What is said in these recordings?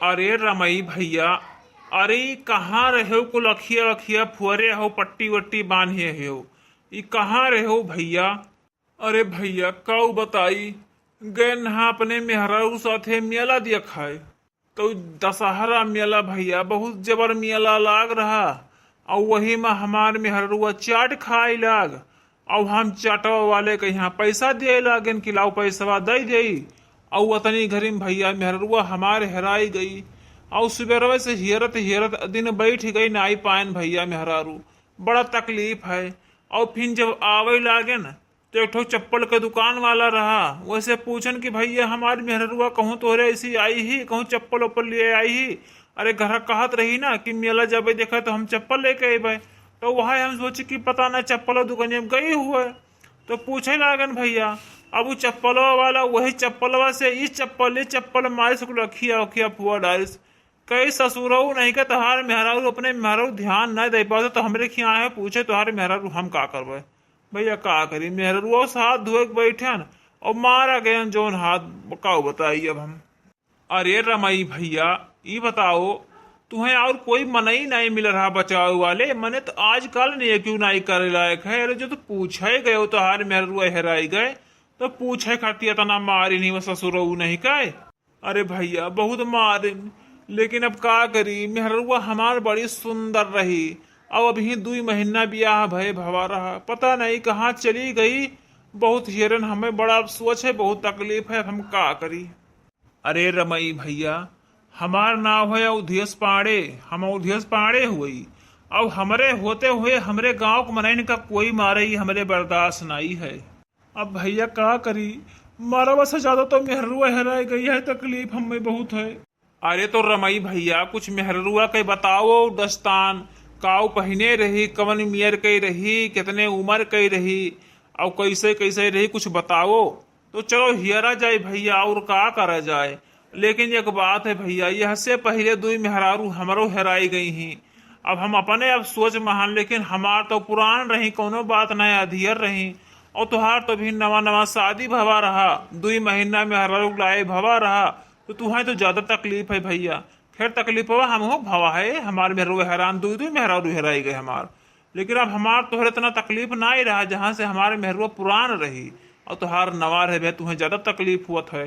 अरे रमई भैया, अरे ई कहाँ रहे हो? कुल अखिया अखिया फुअरे हो, पट्टी वट्टी बांधे हो। ई कहाँ रहे हो भैया? अरे भैया काऊ बताई, गए नहा अपने मेहरारू साथे मेला खाए। तो दशहरा मेला भैया बहुत जबर मेला लाग रहा। और वही में हमार मेहरुआ चाट खाए लाग। और हम चाटवा वाले के यहाँ पैसा दिए लागन कि लाओ पैसवा दे दे। और वतनी घरी में भैया मेहरुआ हमारे हेराई गई। और सुबह से हियरत हियरत दिन बैठ गई ना आई पायन भैया मेहरारू। बड़ा तकलीफ है। और फिर जब आवे लागे न तो एक ठो चप्पल के दुकान वाला रहा, वैसे पूछन कि भैया हमारी मेहरुआ कहूँ तोहरे ऐसी आई ही, कहूँ चप्पल वप्पल लिए आई ही। अरे घर कहत रही ना कि मेला जब देखा तो हम चप्पल लेके अबे। तो वह हम सोचे कि पता ना चप्पल दुकान में गई हुए। तो पूछे लागन भैया। अब वो चप्पलवा वाला वही चप्पलवा से इस चप्पल मारे से रखिया उखिया फुआ डारिस। कई ससुरऊ नहीं के तोहार मेहरारू अपने मेहरारू ध्यान न दे पाते तो हमरे खिया है पूछे तोहार मेहरारू हम का करबे। भैया का करी, मेहरुआ से हाथ धोए के बैठन और मारा गए जोन हाथ। का बताइए अब हम। अरे रमई भैया ये बताओ, तुम्हें और कोई मनई नहीं मिल रहा बचाव वाले? मने तो आजकल नहीं क्यों नहीं करे लायक है। अरे जो तो पूछे गए हो तो हार मेहरुआ हेराई गए तो पूछे खाती इतना मारी नहीं, वो ससुरऊ नहीं कहे। अरे भैया बहुत मारे, लेकिन अब का करी, मेहरुआ हमार बड़ी सुंदर रही। अब अभी 2 महीना ब्याह भय भवा रहा, पता नहीं कहाँ चली गई। बहुत हिरन, हमें बड़ा अफसोस है, बहुत तकलीफ है, हम का करी। अरे रमई भैया हमार नाव है अवधेश पांडे, हम अवधेश पांडे हुई। अब हमरे होते हुए हमरे गांव को मनैन का कोई मारे ही हमरे बर्दाश्त नहीं है। अब भैया का करी, मारा से ज्यादा तो मेहरुआ हेराई गई है, तकलीफ हमें बहुत है। अरे तो रमई भैया कुछ मेहरुआ के बताओ दस्तान, काऊ पहने रही, कवन मियर कई रही, कितने उम्र कई रही, और कैसे कैसे रही कुछ बताओ। तो चलो हियरा जाए भैया, और का करा जाए। लेकिन एक बात है भैया, यह से पहले 2 मेहरारू हमारो हेराई गई ही। अब हम अपने अब सोच महान, लेकिन हमार तो पुरान रही, कोनो बात नहीं अधीर रही। और तुहार तो भी नवा नवा शादी भवा रहा, 2 महीना मेहरारू लाए भवा रहा। तो तुम्हें तो ज्यादा तकलीफ है भैया। खैर तकलीफ हुआ हम हो भवा है, हमारे मेहरुआ हैरान 2 मेहरारू हेराई गए हमार। लेकिन अब हमार तोहरे इतना तकलीफ ना ही रहा जहाँ से हमारे मेहरुआ पुरान रही। और तुहार नवा रहे भैया, तुम्हें ज्यादा तकलीफ हुआ है।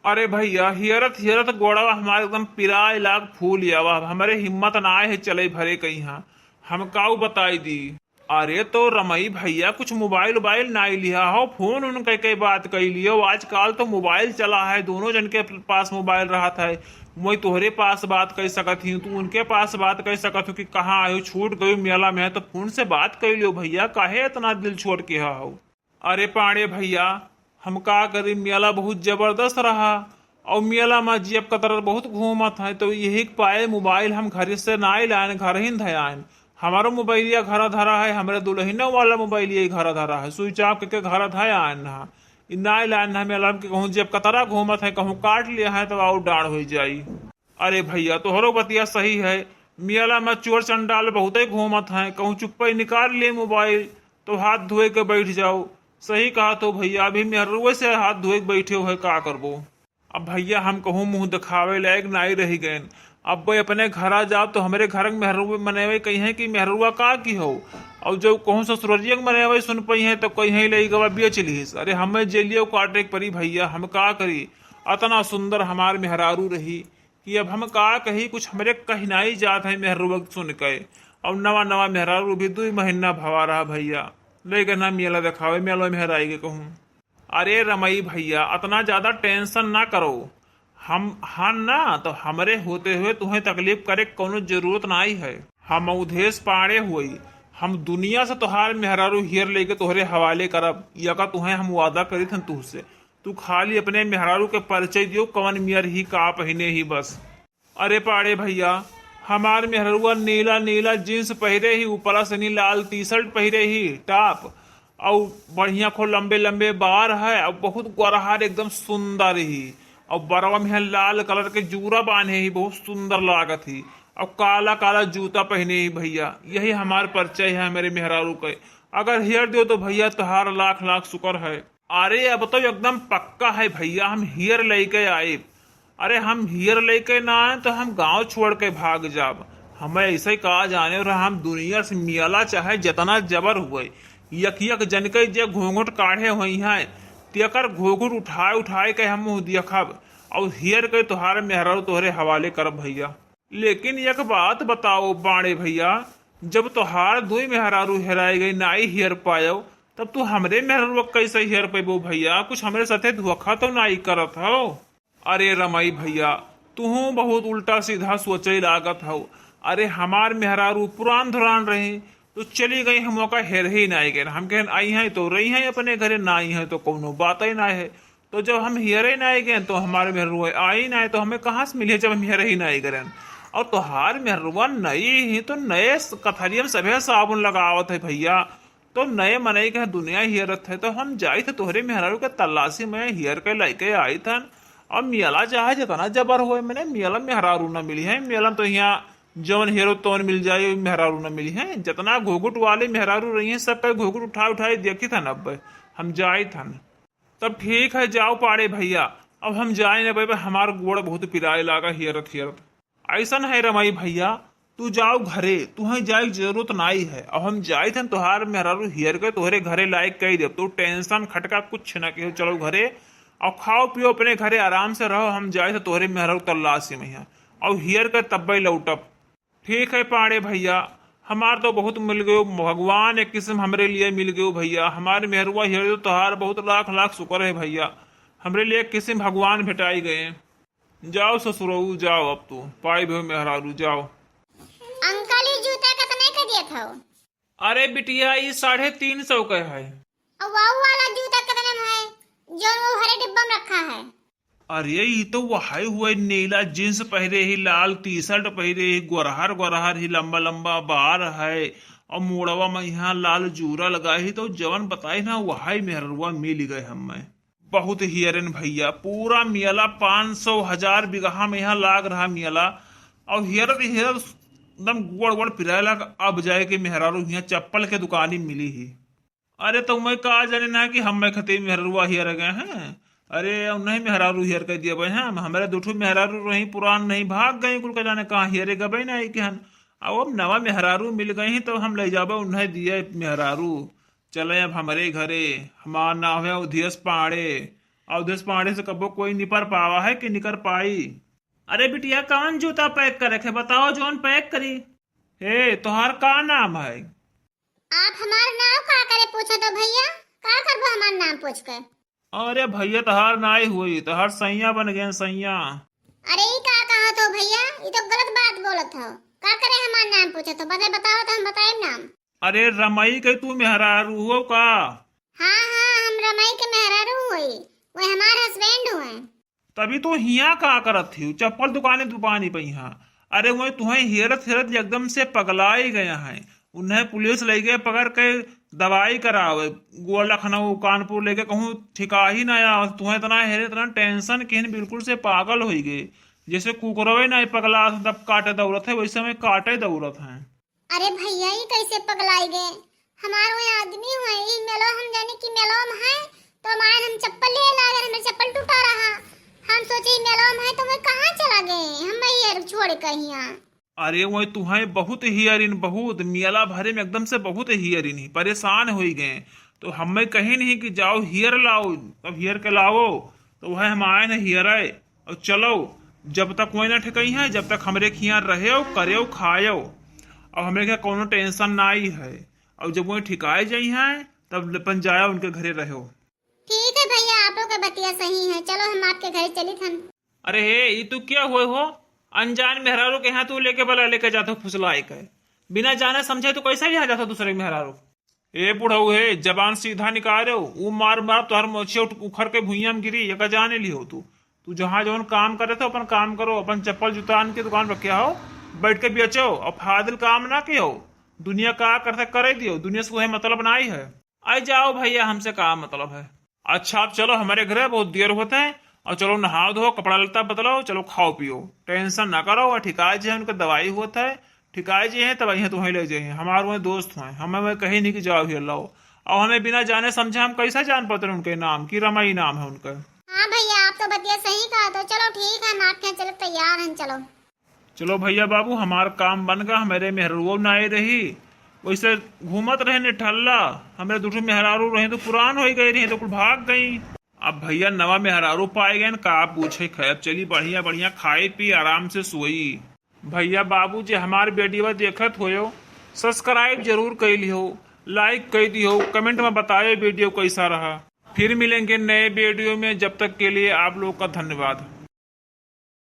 अरे भैया हियरत हियरत गोड़ा हमारे एकदम पिराए लाग फूल आवा, हमारे हिम्मत ना आए है चले भरे कहीं यहाँ, हम काऊ बताई दी। अरे तो रमई भैया कुछ मोबाइल वोबाइल ना लिया हो, फोन उन कई बात कही लियो। आजकल तो मोबाइल चला है, दोनों जन के पास मोबाइल रहा था। मैं तोहरे पास बात कर सकत हूँ, तू उनके पास बात कर सकत हूँ कि कहाँ आयो, छूट गयो मेला में, तो फोन से बात कर लियो भैया, काहे इतना दिल छोड़ के हो। अरे पांडे भैया हम का करी, मेला बहुत जबरदस्त रहा। और मेला में जेब कतर बहुत घूमत है, तो यही पाए मोबाइल हम घर से ना लाए, घर ही धयान। हमारा मोबाइलिया घर धरा है, हमारे दुल्हनों वाला मोबाइलिया घर धरा है, स्विच ऑफ करके घर धया ना लाइन हमें अलार्म के कहूँ जेब कतरा घूमत है, कहूँ काट लिया है तो और डाढ़ हो जाई। अरे भैया तोहरो बतिया सही है, मेला में चोर चंडाल बहुत ही घूमत है, कहूँ चुप्पे निकाल लिए मोबाइल तो हाथ धोए के बैठ जाओ। सही कहा तो भैया, अभी मेहरुए से हाथ धोए के बैठे हो है, का करबो। अब भैया हम कहूँ मुंह दिखावे लायक नहीं रही गए। अब भाई अपने घर आ जाओ तो हमारे घर में मेहरुआ मनेवे कही है कि मेहरुआ का की हो। और जब कहूँ ससुरजिया मनेवे सुन पई है तो कहीं ले गवा बेच लीस। अरे हमें जेलियो काटे परी भैया, हम का करी। इतना सुंदर हमार मेहरारू रही कि अब हम का कही, कुछ हमारे कहनाई जात है मेहरुआ सुन के। और नवा नवा मेहरारू भी 2 महीना भवा रहा भैया, ले गए ना मेला दिखावे, मेला में हेराई के कहूँ। अरे रमई भैया इतना ज्यादा टेंशन ना करो, हम हाँ ना तो हमारे होते हुए तुम्हें तकलीफ करे कोनो जरूरत नहीं है। हम अवधेश पांडे हुई, हम दुनिया से तुहार मेहरारू हियर लेके तोहरे हवाले करब, या का तुम्हें हम वादा करी थे तुझसे। तू खाली अपने मेहरारू के परिचय दियो, कवन मियर ही का पहने ही बस। अरे पांडे भैया हमार मेहरुआ नीला नीला जींस पहरे ही, ऊपर से लाल टी शर्ट पहरे ही टॉप, और बढ़िया खो लंबे लंबे बार है, और बहुत गोरहार एकदम सुंदर ही। और बरवा में लाल कलर के जूरा बांधे ही, बहुत सुंदर लागत ही। और काला काला जूता पहने ही भैया, यही हमार परिचय है मेरे मेहरारू के। अगर हियर दो तो भैया तुहार लाख लाख शुक्र है। अरे अब तो एकदम पक्का है भैया, हम हियर लेके आए। अरे हम हियर लेके ना आए तो हम गांव छोड़ के भाग जाब। हमें ऐसे ही कहा जाने और हम दुनिया से मियाला चाहे जितना जबर हुए यक यक जन के जे घूंघट काढ़े हुई हैं तेकर घूंघट उठाए उठाए के हम मुंह देखब और हियर के तुहारे मेहरारू तोहरे हवाले करब भैया। लेकिन एक बात बताओ बाणे भैया, जब तुहार दुई मेहरारू हेराई गई नाई हियर पायो तब तू हमरे मेहरारू कैसे हियर पेबो भैया? कुछ हमरे साथे धोखा तो नाई करत हो? अरे रमाई भैया तू बहुत उल्टा सीधा सोचे लागत हो। अरे हमार मेहरारू पुरान धुरान रहे तो चली गई, हम मौका हेर ही ना गए। हम कहें आई हैं तो रही हैं अपने घरे, ना आई हैं तो कोनो बात ही ना है। तो जब हम हियर ही ना गए तो हमारे मेहरुआ आई ना, तो हमें कहाँ से मिले जब हम हियर ही ना गए। और तोहार मेहरुआ नई ही तो नए कथरियम सभे साबुन लगावत है भैया, तो नए मनई के दुनिया हियरत है। तो हम जाई थे तोहरे मेहरारू के तलाशी में हियर के लैके आई थन और मियाला चाहे जितना जबर हुए मैंने मियाला मेहरारू न मिली है। मियाला तो यहाँ जौन हेरो तौन मिल जाए मेहरारू न मिली है। जितना घुघुट वाले मेहरारू रही है सब पे घुघुट उठा उठाई देखी थन। अब हम जाए थन तब ठीक है जाओ पाड़े भैया, अब हम जाए न भाई हमार गोड़ बहुत पिराए लागा हियरत हियरत। ऐसा है रमाई भैया तू जाओ घरे, तुम्हें जाए जरूरत नहीं है। अब हम जाए थे तुहार मेहरारू हियर के तोहरे घरे लायक कही दे, तू टेंशन खटका कुछ न कहो। चलो घरे और खाओ पियो अपने घरे आराम से रहो। हम जाए थे तोहरे मेहरारू तलाशी में है और हियर के तब्बे लौटब। ठीक है पाड़े भैया, हमार तो बहुत मिल गयो, भगवान एक किस्म हमरे लिए मिल गयो भैया। हमारे मेहरुआ हियर तो तोहार बहुत लाख लाख शुक्र है भैया, हमरे लिए एक किस्म भगवान भेटाई गए। जाओ ससुरऊ जाओ, अब तू पाई भो मेहरारू जाओ। अंकल ये जूता कितने का दिया था? अरे बिटिया ये 350 का है। और वो वाला जूता कितने में है जो वो हरे डिब्बा में रखा है? अरे ये तो वही हुए, नीला जींस पहरे ही, लाल टी शर्ट पहरे ही, गोरहर गोरहर ही, लंबा लंबा बार है और मोड़वा में यहाँ लाल जूरा लगा ही। तो जवन बताई ना वही मेहरुआ मिल गए हमें। बहुत हियरन भैया, पूरा मियाला 500,000 बीघा में यहाँ लाग रहा मियाला। और हियर हियर एकदम गोड़ गोड़ पिराए लगा। अब जाए के मेहरारू यहाँ चप्पल के दुकानी मिली ही। अरे तो मैं कहा जाने ना कि हम खते मेहरुआ हियर गए हैं। अरे नहीं मेहरारू हियर कह दिया भाई, हाँ हमारे दूठो मेहरारू रही पुरान नहीं भाग गई कुल का जाने कहाँ हियरे गए ना कि हन। अब नवा मेहरारू मिल गई तो हम ले जाबे उन्हें दिए मेहरारू। चले अब हमारे घरे, हमार नाम है उधेश पांडे। और उधेश पांडे से कबो कोई निपर पावा है कि निकर पाई। अरे बिटिया कौन जूता पैक करे थे बताओ, जोन पैक करी। हे तोहार का नाम है? आप हमारा नाम का करे पूछो तो भैया का करबो हमारा नाम पूछ कर? अरे भैया तोहार नाई हुई, तोहार सैया बन गए सैया। अरे ये का कहा तो भैया, ये तो गलत बात बोलत हो। का करे हमारा नाम पूछो तो बताओ तो हम बताए नाम। अरे रमई के तू मेहरारू हो का? हाँ हाँ हम रमाई के मेहरारू हुई, वो हमारे हस्बैंड हुए। तभी तो हिया का करत थी चप्पल दुकानी पे यहाँ। अरे वही तुम्हें हिरत हिरत एकदम से पगलाई गया है। उन्हें पुलिस ले गए पकड़ के दवाई करावे, गोवा लखनऊ कानपुर लेके कहूँ ठिका ही ना आया। तुम्हें इतना हेरे इतना टेंशन कि बिल्कुल से पागल हो गए, जैसे कुकरवे ना पगला तब काटे दौड़त है वैसे में काटे दौड़त है। अरे भैया ये कैसे पगलाई गए? हमारे वही आदमी हुए इस मेलो, हम जाने की मेलो में है तो हमारे हम चप्पल ले ला गए, हमें चप्पल टूटा रहा। हम सोचे मेलो में है तो मैं कहाँ चला गए, हम ये छोड़ कर यहाँ। अरे वही तुम्हें बहुत हियरिन, बहुत मियाला भरे में एकदम से बहुत हियरिन ही परेशान हो गए। तो हमें कहीं नहीं कि जाओ हियर लाओ, तब हियर के लाओ तो वह हम आए न हियर आए। और चलो जब तक कोई ना ठिकई है जब तक हमरे खिया रहे करे खाओ और हमरे क्या कोनो टेंशन ना आई है। और जब वो ठिकाए जाई है तब अपन जाया उनके घरे रहो। ठीक है भैया आप लोग का बतिया सही है, चलो हम आपके घर चली थन। अरे हे ये तू क्या हुए हो? अनजान मेहरारू के यहाँ तू लेके बला लेके जाता फुसलाए के, बिना जाने समझे तो कैसा यहाँ जाता दूसरे मेहरारू? ए बुढ़ऊ है जबान सीधा निकालो, वो मार मार तोहर मोछे उखड़ के भुइया में गिरी ये जाने लियो। तू जहाँ जौन काम करे थे अपन काम करो, अपन चप्पल जूता की दुकान पर क्या हो बैठ के बेचो और फादिल काम ना कियो। दुनिया का करते करे दियो, दुनिया से कोई मतलब नहीं है। आई जाओ भैया हमसे का मतलब है। अच्छा आप चलो हमारे घर, बहुत देर होता है। और चलो नहाओ धो कपड़ा लत्ता बदलो, चलो खाओ पियो, टेंशन ना करो। और ठिकाए जी है उनका दवाई होता है, ठिकाए जी है तब यहाँ तुम्हें ले जाइए। हमारे वही दोस्त हैं, हमें वह कहीं नहीं कि जाओ ही और हमें बिना जाने समझे हम कैसा जान पाते उनके नाम की? रमाई नाम है उनका। हाँ भैया आप तो बतिया सही कहा, तो चलो ठीक है, हम आपके यहाँ चलो तैयार हैं, चलो। चलो भैया बाबू, हमार काम बन गया, मेरे मेहरुओ न आए रही, वैसे घूमत रहे निठल्ला, हमारे दूसरे मेहरारू रहे तो पुरान हो गई रही तो कुल भाग गई। अब भैया नवा मेहरारू पाए गए का आप पूछे, खैर चली बढ़िया बढ़िया खाए पी आराम से सोई। भैया बाबू जी हमारे वीडियो देखत हो, सब्सक्राइब जरूर कर लियो, लाइक कर दियो, कमेंट में बताए वीडियो कैसा रहा। फिर मिलेंगे नए वीडियो में, जब तक के लिए आप लोग का धन्यवाद।